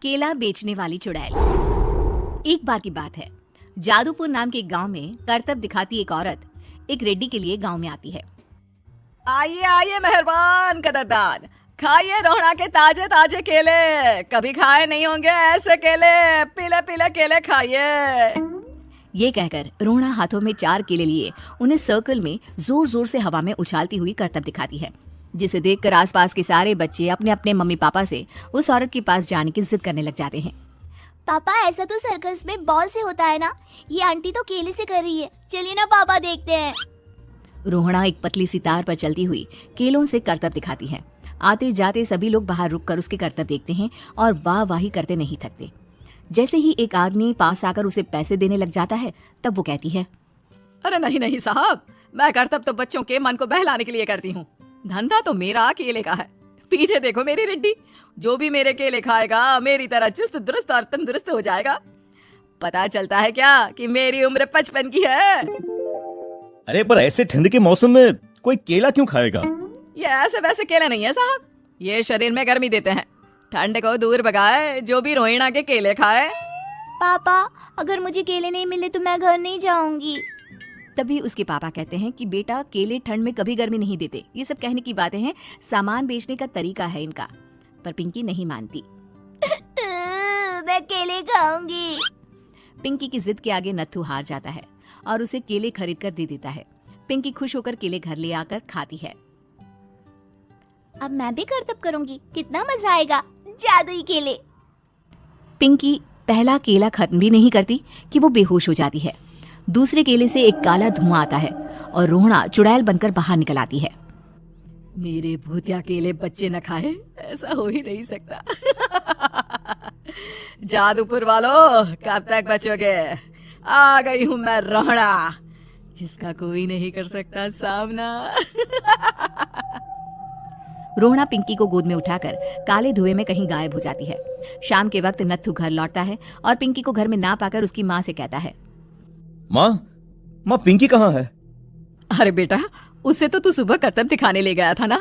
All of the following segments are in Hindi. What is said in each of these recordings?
केला बेचने वाली चुड़ैल। एक बार की बात है, जादूपुर नाम के एक गांव में करतब दिखाती एक औरत एक रेड्डी के लिए गांव में आती है। आइए आइए मेहरबान कदरदान, खाइए रोहना के ताजे ताजे केले, कभी खाए नहीं होंगे ऐसे केले, पीले पीले केले खाइए। ये कहकर रोहना हाथों में 4 केले लिए उन्हें सर्कल में जोर जोर से हवा में उछालती हुई करतब दिखाती है, जिसे देखकर आसपास के सारे बच्चे अपने अपने मम्मी पापा से उस औरत के पास जाने की जिद करने लग जाते हैं। पापा, ऐसा तो सर्कस में बॉल से होता है ना, ये आंटी तो केले से कर रही है, चलिए ना पापा देखते हैं। रोहना एक पतली सी तार पर चलती हुई केलों से करतब दिखाती है। आते जाते सभी लोग बाहर रुककर उसके करतब देखते हैं और वाह वाही करते नहीं थकते। जैसे ही एक आदमी पास आकर उसे पैसे देने लग जाता है, तब वो कहती है, अरे नहीं नहीं साहब, मैं करतब तो बच्चों के मन को बहलाने के लिए करती हूँ, धंधा तो मेरा केले का है। पीछे देखो मेरी रेड्डी, जो भी मेरे केले खाएगा मेरी तरह चुस्त दुरुस्त और तंदुरुस्त हो जाएगा। पता चलता है क्या कि मेरी उम्र 55 की है। अरे पर ऐसे ठंड के मौसम में कोई केला क्यों खाएगा? ये ऐसे वैसे केले नहीं है साहब, ये शरीर में गर्मी देते हैं, ठंड को दूर भगाए, जो भी रोहिणा के केले खाए। पापा, अगर मुझे केले नहीं मिले तो मैं घर नहीं जाऊंगी। तभी उसके पापा कहते हैं कि बेटा, केले ठंड में कभी गर्मी नहीं देते। ये सब कहने की बातें हैं, सामान बेचने का तरीका है इनका। पर पिंकी नहीं मानती। मैं केले खाऊंगी। पिंकी की जिद के आगे नत्थू हार जाता है और उसे केले खरीद कर दे देता है। पिंकी खुश होकर केले घर ले आकर खाती है। अब मैं भी करतब करूंगी, कितना मजा आएगा, जादुई केले। पिंकी पहला केला खत्म भी नहीं करती कि वो बेहोश हो जाती है। दूसरे केले से एक काला धुआं आता है और रोहना चुड़ैल बनकर बाहर निकल आती है। मेरे भूतिया केले बच्चे न खाए, ऐसा हो ही नहीं सकता। जादूपुर वालों, कब तक बचोगे? आ गई हूँ मैं रोहना, जिसका कोई नहीं कर सकता सामना। रोहना पिंकी को गोद में उठाकर काले धुएं में कहीं गायब हो जाती है। शाम के वक्त नत्थू घर लौटता है और पिंकी को घर में ना पाकर उसकी माँ से कहता है, माँ पिंकी कहाँ है? अरे बेटा, उससे तो तू सुबह करतब दिखाने ले गया था ना,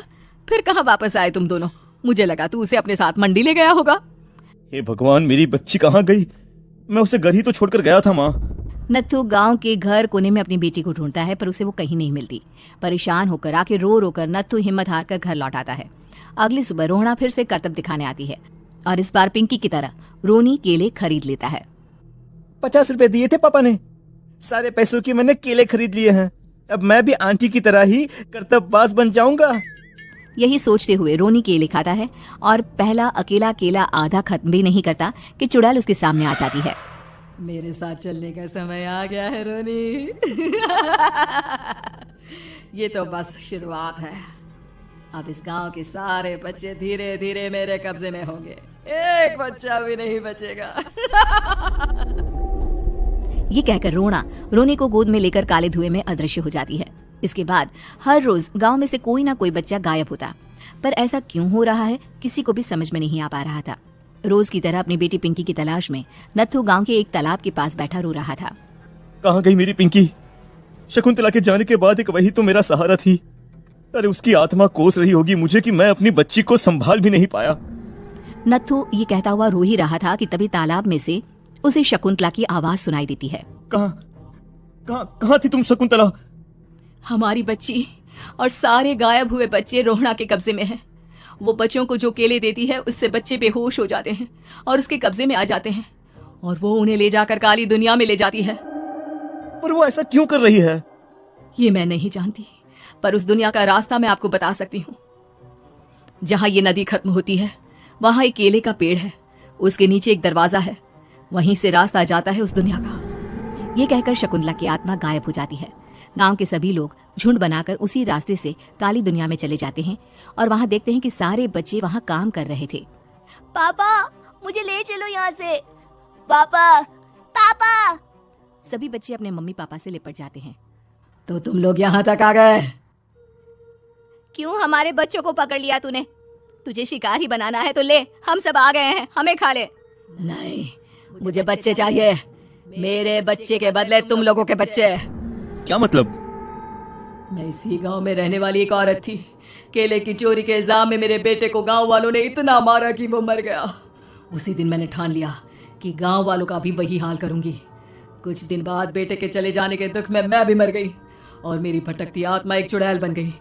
फिर कहाँ वापस आए तुम दोनों? मुझे लगा तू उसे अपने साथ मंडी ले गया होगा। हे भगवान, मेरी बच्ची कहाँ गई? मैं उसे घर ही तो छोड़कर गया था माँ। नत्थू गांव के घर कोने में अपनी बेटी को ढूंढता है, पर उसे वो कहीं नहीं मिलती। परेशान होकर आके रो रो कर नत्थू हिम्मत हार कर घर लौट आता है। अगली सुबह रोहना फिर से करतब दिखाने आती है और इस बार पिंकी की तरह रोनी केले खरीद लेता है। 50 रुपए दिए थे पापा ने, सारे पैसों की मैंने केले खरीद लिए हैं। अब मैं भी आंटी की तरह ही करतबबाज बन जाऊंगा। यही सोचते हुए रोनी केले खाता है और पहला अकेला केला आधा खत्म भी नहीं करता कि चुड़ैल उसके सामने आ जाती है। मेरे साथ चलने का समय आ गया है रोनी। ये तो बस शुरुआत है, अब इस गांव के सारे बच्चे धीरे धीरे मेरे कब्जे में होंगे, एक बच्चा भी नहीं बचेगा। ये कहकर रोनी को गोद में लेकर काले धुएं में अदृश्य हो जाती है। इसके बाद हर रोज गांव में से कोई ना कोई बच्चा गायब होता, पर ऐसा क्यों हो रहा है किसी को भी समझ में नहीं आ पा रहा था। रोज की तरह अपनी बेटी पिंकी की तलाश में नत्थू गांव के एक तालाब के पास बैठा रो रहा था। कहाँ गई मेरी पिंकी? शकुंतला के जाने के बाद एक वही तो मेरा सहारा थी। अरे उसकी आत्मा कोस रही होगी मुझे कि मैं अपनी बच्ची को संभाल भी नहीं पाया। नत्थू ये कहता हुआ रो ही रहा था कि तभी तालाब में से उसे शकुंतला की आवाज सुनाई देती है। कहाँ थी तुम शकुंतला? हमारी बच्ची और सारे गायब हुए बच्चे रोहना के कब्जे में हैं। वो बच्चों को जो केले देती है उससे बच्चे बेहोश हो जाते हैं और उसके कब्जे में आ जाते हैं और वो उन्हें ले जाकर काली दुनिया में ले जाती है। पर वो ऐसा क्यों कर रही है? ये मैं नहीं जानती, पर उस दुनिया का रास्ता मैं आपको बता सकती हूँ। जहाँ ये नदी खत्म होती है वहाँ एक केले का पेड़ है, उसके नीचे एक दरवाजा है, वहीं से रास्ता जाता है उस दुनिया का। ये कहकर शकुंतला की आत्मा गायब हो जाती है। गांव के सभी लोग झुंड बनाकर उसी रास्ते से काली दुनिया में चले जाते हैं और वहां देखते हैं कि सारे बच्चे वहां काम कर रहे थे। पापा, मुझे ले चलो यहाँ से। पापा, पापा। सभी बच्चे अपने मम्मी पापा से लिपट जाते हैं। तो तुम लोग यहाँ तक आ गए? क्यों हमारे बच्चों को पकड़ लिया तूने? तुझे शिकार ही बनाना है तो ले, हम सब आ गए हैं, हमें खा ले। नहीं, मुझे बच्चे चाहिए, मेरे बच्चे के बदले तुम लोगों के बच्चे। क्या मतलब? मैं इसी गांव में रहने वाली एक औरत थी। केले की चोरी के इल्जाम में मेरे बेटे को गांव वालों ने इतना मारा कि वो मर गया। उसी दिन मैंने ठान लिया कि गांव वालों का भी वही हाल करूंगी। कुछ दिन बाद बेटे के चले जाने के दुख में मैं भी मर गई और मेरी भटकती आत्मा एक चुड़ैल बन गई।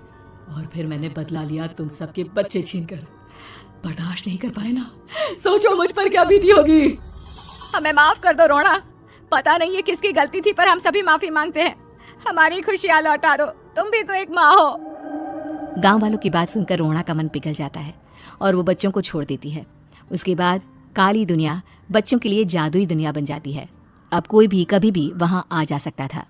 और फिर मैंने बदला लिया तुम सबके बच्चे छीनकर। बर्दाश्त नहीं कर पाए ना, सोचो मुझ पर क्या बीती होगी। हमें माफ कर दो रोना, पता नहीं ये किसकी गलती थी पर हम सभी माफी मांगते हैं। हमारी खुशियां लौटा दो, तुम भी तो एक माँ हो। गांव वालों की बात सुनकर रोना का मन पिघल जाता है और वो बच्चों को छोड़ देती है। उसके बाद काली दुनिया बच्चों के लिए जादुई दुनिया बन जाती है। अब कोई भी कभी भी वहां आ जा सकता था।